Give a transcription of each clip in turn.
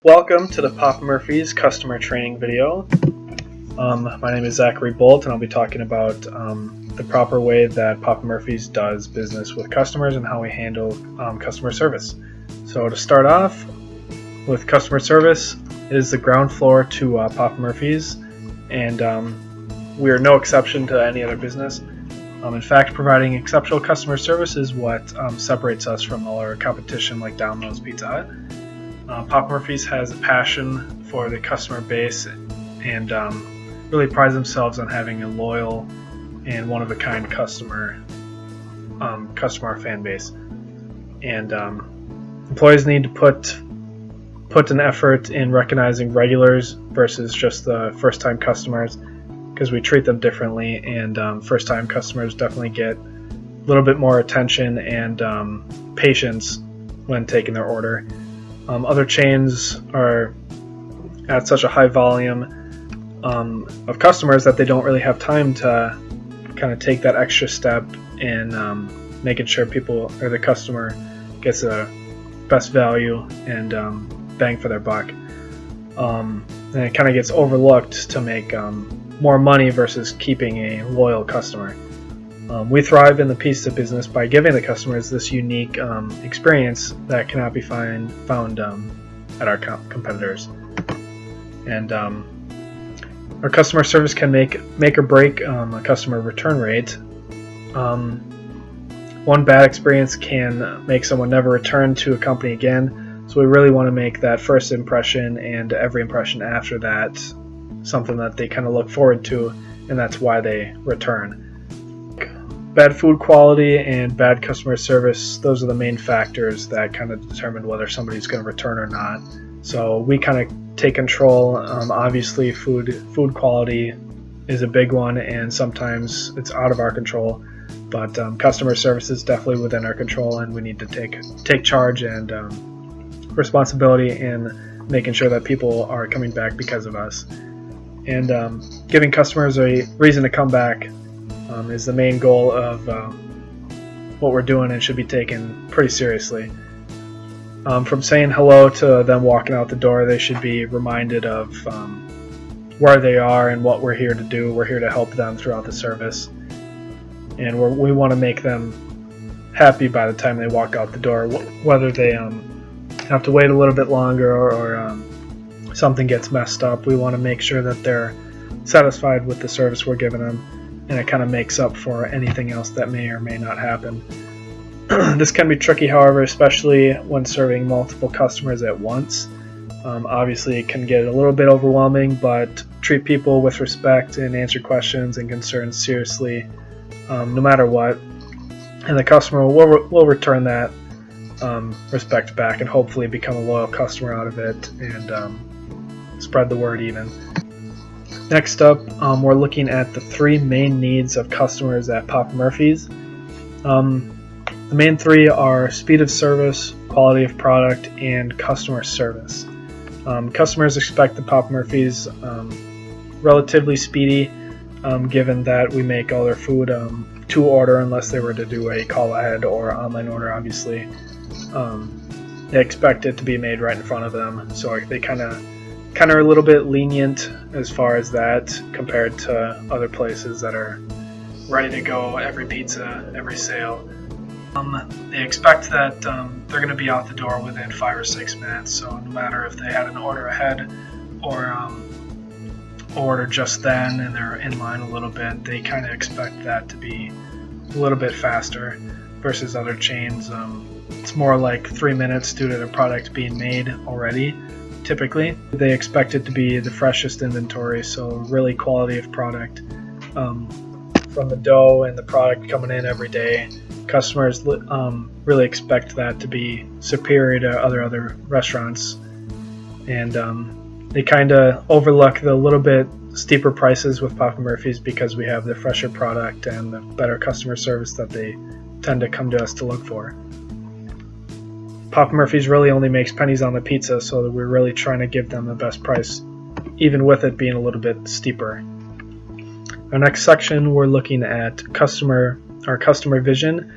Welcome to the Papa Murphy's customer training video. My name is Zachary Bolt, and I'll be talking about the proper way that Papa Murphy's does business with customers and how we handle customer service. So to start off with customer service, it is the ground floor to Papa Murphy's, and we are no exception to any other business. In fact, providing exceptional customer service is what separates us from all our competition like Domino's, Pizza Hut. Papa Murphy's has a passion for the customer base and really prides themselves on having a loyal and one-of-a-kind customer fan base. And employees need to put an effort in recognizing regulars versus just the first-time customers, because we treat them differently, and first-time customers definitely get a little bit more attention and patience when taking their order. Other chains are at such a high volume of customers that they don't really have time to kind of take that extra step in making sure people or the customer gets the best value and bang for their buck. And it kind of gets overlooked to make more money versus keeping a loyal customer. We thrive in the pizza business by giving the customers this unique experience that cannot be found at our competitors. And our customer service can make or break a customer return rate. One bad experience can make someone never return to a company again, so we really want to make that first impression and every impression after that something that they kind of look forward to, and that's why they return. Bad food quality and bad customer service, those are the main factors that kind of determine whether somebody's going to return or not. So we kind of take control. Obviously, food quality is a big one, and sometimes it's out of our control. But customer service is definitely within our control, and we need to take charge and responsibility in making sure that people are coming back because of us. And giving customers a reason to come back is the main goal of what we're doing, and should be taken pretty seriously. From saying hello to them walking out the door, they should be reminded of where they are and what we're here to do. We're here to help them throughout the service, and we want to make them happy by the time they walk out the door, whether they have to wait a little bit longer or something gets messed up. We want to make sure that they're satisfied with the service we're giving them, and it kind of makes up for anything else that may or may not happen. This can be tricky, however, especially when serving multiple customers at once. Obviously, it can get a little bit overwhelming, but treat people with respect and answer questions and concerns seriously, no matter what. And the customer will return that respect back and hopefully become a loyal customer out of it and spread the word even. Next up, we're looking at the three main needs of customers at Papa Murphy's. The main three are speed of service, quality of product, and customer service. Customers expect the Papa Murphy's relatively speedy, given that we make all their food to order unless they were to do a call ahead or online order, obviously. They expect it to be made right in front of them, so they kind of are a little bit lenient as far as that compared to other places that are ready to go, every pizza, every sale. They expect that they're going to be out the door within 5 or 6 minutes, so no matter if they had an order ahead or order just then and they're in line a little bit, they kind of expect that to be a little bit faster versus other chains. It's more like 3 minutes due to the product being made already. Typically, they expect it to be the freshest inventory, so really quality of product from the dough and the product coming in every day. Customers really expect that to be superior to other restaurants, and they kind of overlook the little bit steeper prices with Papa Murphy's because we have the fresher product and the better customer service that they tend to come to us to look for. Papa Murphy's really only makes pennies on the pizza, so we're really trying to give them the best price, even with it being a little bit steeper. Our next section, we're looking at our customer vision.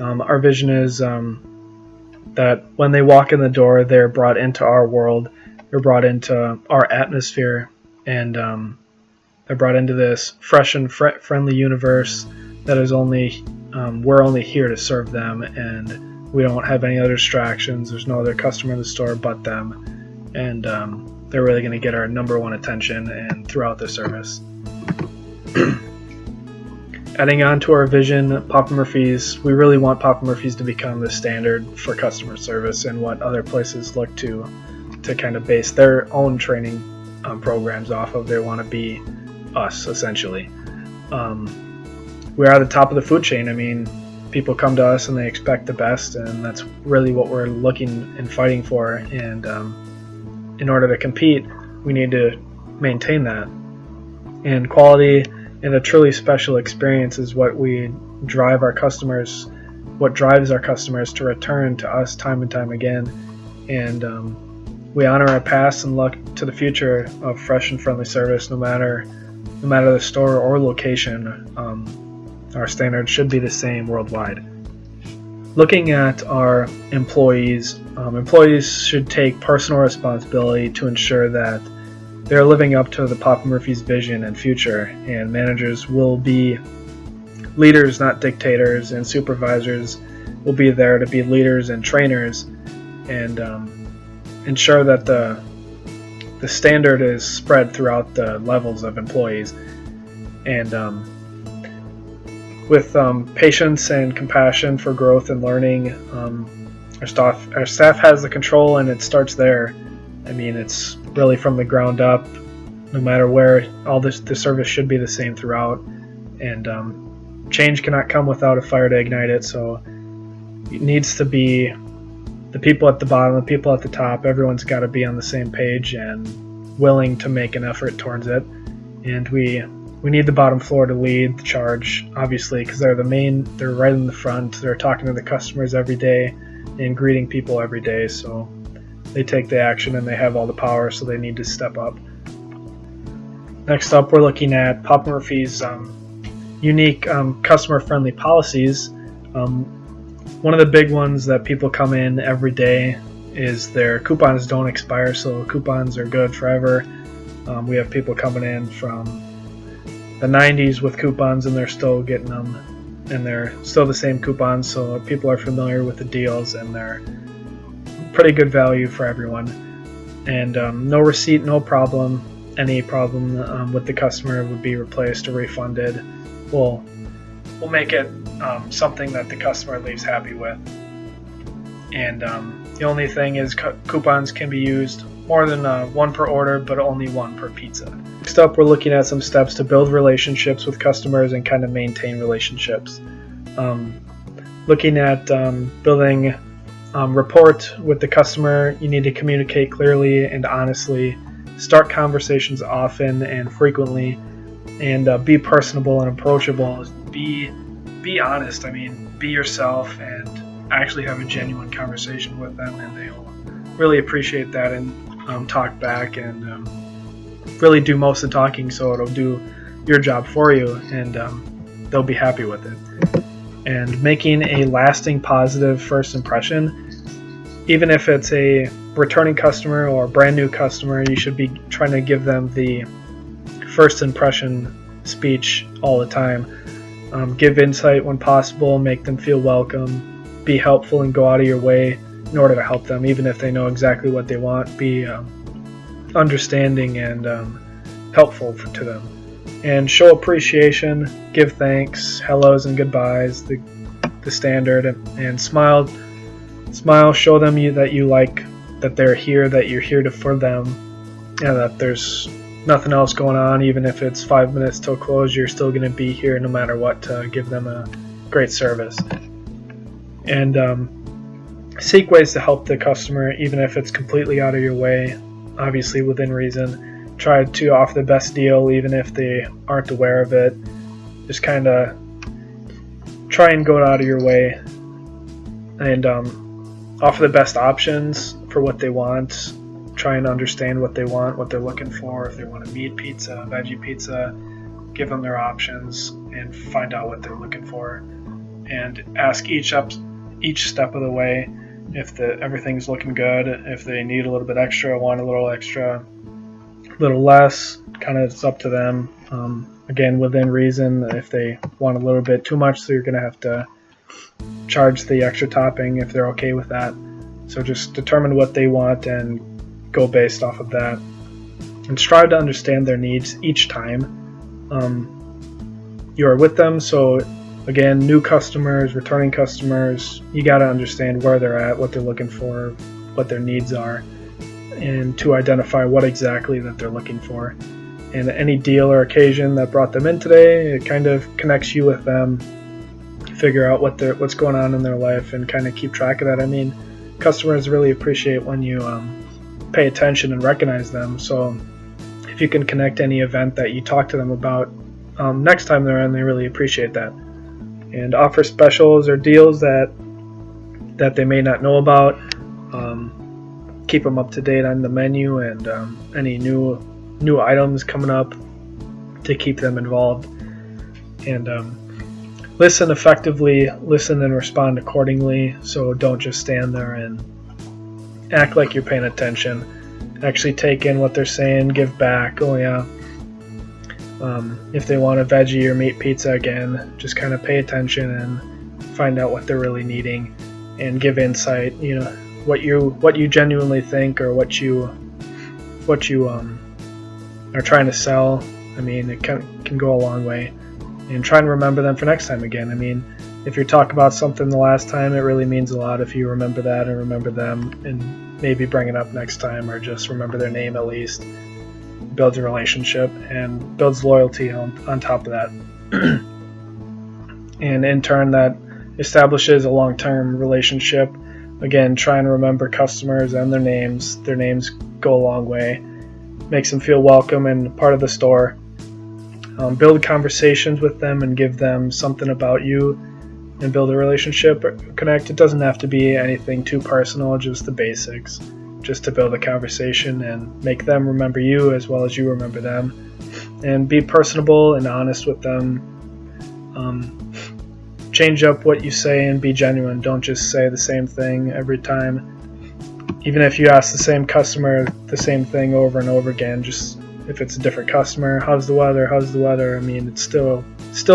Our vision is that when they walk in the door, they're brought into our world They're brought into our atmosphere, and they're brought into this fresh and friendly universe that is only we're only here to serve them, and we don't have any other distractions. There's no other customer in the store but them, and they're really going to get our number one attention and throughout the service. Adding on to our vision, Papa Murphy's, we really want Papa Murphy's to become the standard for customer service and what other places look to kind of base their own training programs off of. They want to be us, essentially. We're at the top of the food chain. I mean, people come to us and they expect the best, and that's really what we're looking and fighting for. And in order to compete, we need to maintain that. And quality and a truly special experience is what drives our customers to return to us time and time again. And we honor our past and look to the future of fresh and friendly service, no matter the store or location. Our standards should be the same worldwide. Looking at our employees, employees should take personal responsibility to ensure that they're living up to the Papa Murphy's vision and future, and managers will be leaders, not dictators, and supervisors will be there to be leaders and trainers, and ensure that the standard is spread throughout the levels of employees. And with patience and compassion for growth and learning, our staff has the control, and it starts there. I mean, it's really from the ground up. No matter where, the service should be the same throughout, and change cannot come without a fire to ignite it. So it needs to be the people at the bottom, the people at the top. Everyone's got to be on the same page and willing to make an effort towards it. And we need the bottom floor to lead the charge, obviously, because they're right in the front. They're talking to the customers every day and greeting people every day. So they take the action and they have all the power, so they need to step up. Next up, we're looking at Papa Murphy's unique customer-friendly policies. One of the big ones that people come in every day is their coupons don't expire, so coupons are good forever. We have people coming in from the 90s with coupons, and they're still getting them, and they're still the same coupons, so people are familiar with the deals, and they're pretty good value for everyone. And no receipt, no problem. Any problem with the customer would be replaced or refunded. We'll make it something that the customer leaves happy with. And the only thing is coupons can be used more than one per order, but only one per pizza. Next up, we're looking at some steps to build relationships with customers and kind of maintain relationships. Looking at building rapport with the customer, you need to communicate clearly and honestly, start conversations often and frequently, and be personable and approachable. Be honest. I mean, be yourself and actually have a genuine conversation with them, and they'll really appreciate that and talk back and really do most of the talking, so it'll do your job for you, and they'll be happy with it. And making a lasting positive first impression, even if it's a returning customer or a brand new customer, you should be trying to give them the first impression speech all the time. Give insight when possible, make them feel welcome, be helpful, and go out of your way in order to help them, even if they know exactly what they want. Be understanding and helpful to them, and show appreciation, give thanks, hellos and goodbyes, the standard, and smile, show them that you like that they're here, that you're here for them, and that there's nothing else going on. Even if it's 5 minutes till close, you're still going to be here no matter what, to give them a great service. And seek ways to help the customer, even if it's completely out of your way, obviously within reason. Try to offer the best deal even if they aren't aware of it. Just kind of try and go out of your way and offer the best options for what they want. Try and understand what they want, what they're looking for. If they want a meat pizza, veggie pizza, give them their options and find out what they're looking for. And ask each step of the way everything's looking good. If they need a little bit extra, want a little extra, a little less, kind of it's up to them. Again, within reason. If they want a little bit too much, so you're going to have to charge the extra topping if they're okay with that. So just determine what they want and go based off of that, and strive to understand their needs each time you are with them. So again, new customers, returning customers, you got to understand where they're at, what they're looking for, what their needs are, and to identify what exactly that they're looking for. And any deal or occasion that brought them in today, it kind of connects you with them, figure out what's going on in their life, and kind of keep track of that. I mean, customers really appreciate when you pay attention and recognize them. So if you can connect any event that you talk to them about next time they're in, they really appreciate that. And offer specials or deals that they may not know about. Keep them up to date on the menu and any new items coming up to keep them involved. And listen effectively, listen and respond accordingly. So don't just stand there and act like you're paying attention. Actually take in what they're saying, give back. Oh yeah. If they want a veggie or meat pizza, again, just kind of pay attention and find out what they're really needing and give insight. You know, what you genuinely think, or what you are trying to sell. I mean, it can go a long way. And try and remember them for next time again. I mean, if you're talking about something the last time, it really means a lot if you remember that and remember them and maybe bring it up next time, or just remember their name at least. Builds a relationship and builds loyalty on top of that. And in turn, that establishes a long-term relationship. Again, try and remember customers and their names. Their names go a long way. Makes them feel welcome and part of the store. Build conversations with them and give them something about you and build a relationship or connect. It doesn't have to be anything too personal, just the basics, just to build a conversation and make them remember you as well as you remember them. And be personable and honest with them. Change up what you say and be genuine. Don't just say the same thing every time. Even if you ask the same customer the same thing over and over again, just if it's a different customer, how's the weather? I mean, it's still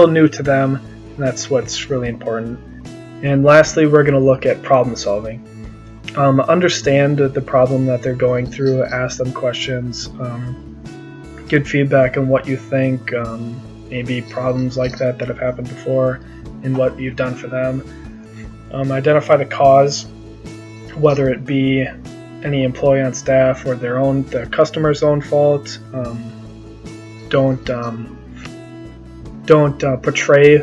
new to them, and that's what's really important. And lastly, we're going to look at problem solving. Understand the problem that they're going through, ask them questions, give feedback on what you think, maybe problems like that have happened before and what you've done for them. Identify the cause, whether it be any employee on staff or the customer's own fault. Don't portray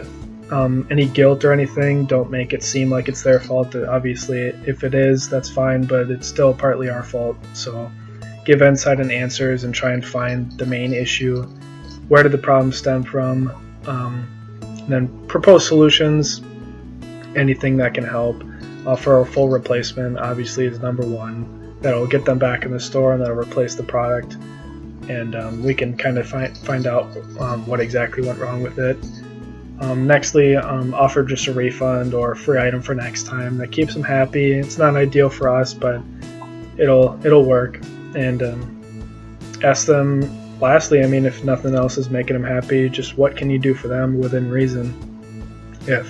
any guilt or anything. Don't make it seem like it's their fault. Obviously, if it is, that's fine, but it's still partly our fault. So give insight and answers and try and find the main issue. Where did the problem stem from? And then propose solutions, anything that can help. Offer a full replacement, obviously, is number one. That'll get them back in the store and that'll replace the product. And we can kind of find out what exactly went wrong with it. Nextly, offer just a refund or a free item for next time. That keeps them happy. It's not ideal for us, but it'll work. And ask them, lastly, I mean, if nothing else is making them happy, just what can you do for them within reason. If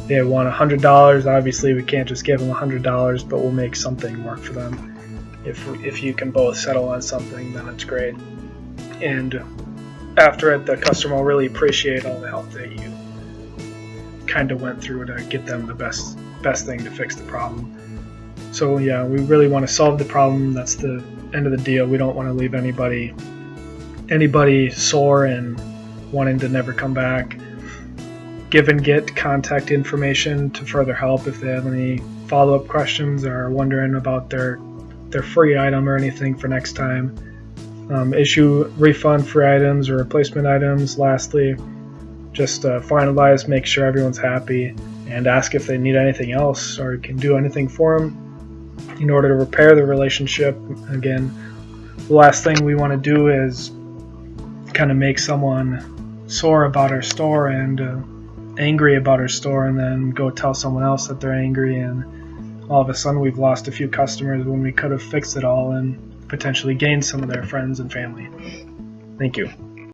they want $100, obviously we can't just give them $100, but we'll make something work for them. If you can both settle on something, then it's great. And after it, the customer will really appreciate all the help that you kind of went through to get them the best thing to fix the problem. So yeah, we really want to solve the problem. That's the end of the deal. We don't want to leave anybody sore and wanting to never come back. Give and get contact information to further help if they have any follow-up questions or are wondering about their free item or anything for next time. Issue refund free items or replacement items. Lastly, just finalize, make sure everyone's happy, and ask if they need anything else or can do anything for them in order to repair the relationship. Again, the last thing we want to do is kind of make someone sore about our store and angry about our store and then go tell someone else that they're angry and all of a sudden we've lost a few customers when we could have fixed it all and potentially gained some of their friends and family. Thank you.